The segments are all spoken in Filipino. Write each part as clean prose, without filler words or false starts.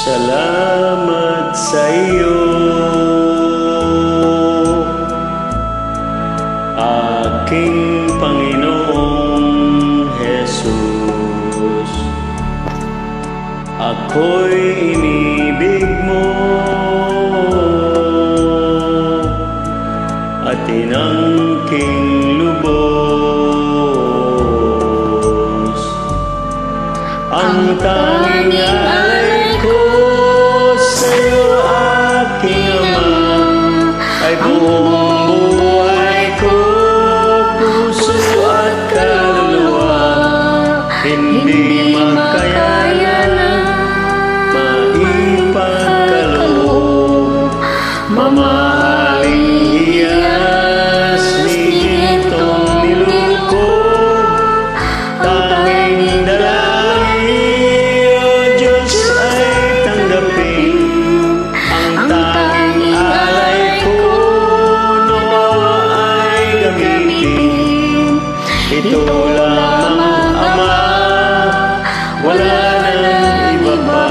Salamat sa iyo, aking Panginoong Jesus. Ako'y inibig mo at inangking lubos. Ang tanging alay ko sa'yo, aking Ama, ay buong buhay ko, puso at kaluluwa. Hindi makaya na maipagkaloob, mamahaling hiyas ni gintong nilukog. Tanging dalangin, O Diyos, ay tanggapin ang tanging alay ko, nawa ay gamitin. Ito lamang, Ama, wala nang iba pa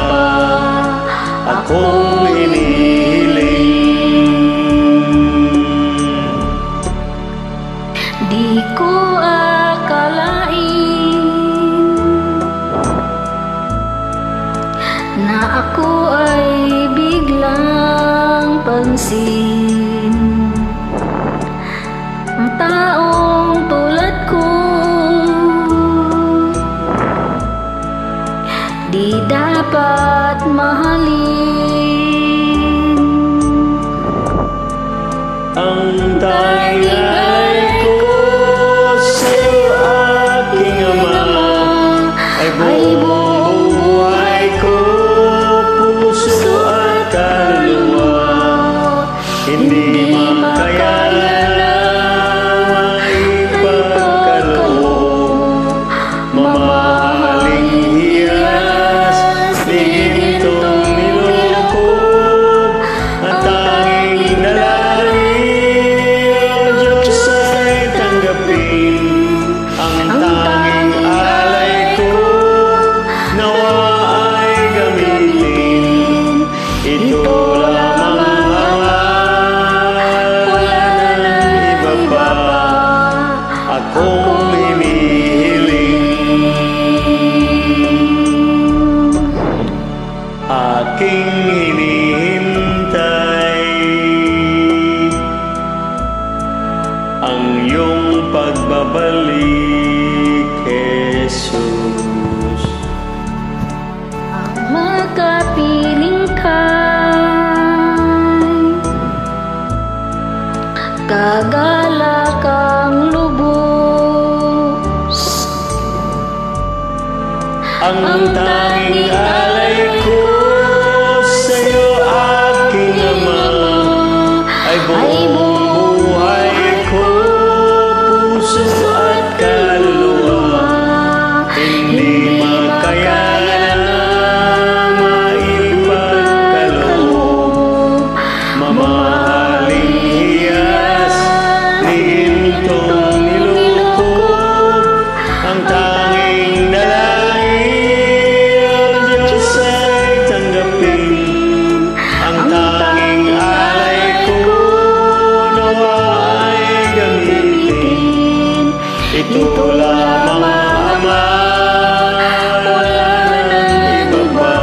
akong hinihiling. Di ko akalain na ako ay biglang pansin. Ang taong tulad ko di dapat mahalin. Ang tanging alay ko sa'yo, aking Ama, ay buong buhay ko, puso at kaluluwa. Hindi makaya na maipagkaloob, mamahaling hiyas ni gintong nilukog. Ang tanging dalangin, O Diyos, ay tanggapin ang tanging alay ko, nawa ay gamitin. Ito lamang, Ama, wala nang iba pa akong hinihiling. Aking hinihintay ang iyong pagbabalik, Jesus. Ang makapiling ka'y kagalak ang lubos. Ang tanging alay ko sa'yo, aking Ama, ay buong buhay ko, puso at kaluluwa. Hindi makaya na maipagkaloob, mamahaling hiyas ni gintong nilukog. Ang tanging dalangin, O Diyos, ay tanggapin ang tanging alay ko, nawa ay gamitin. Ito lamang, Ama, wala nang iba pa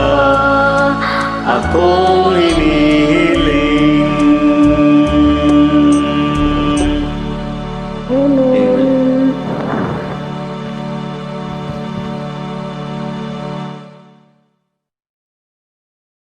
akong hinihiling. Puno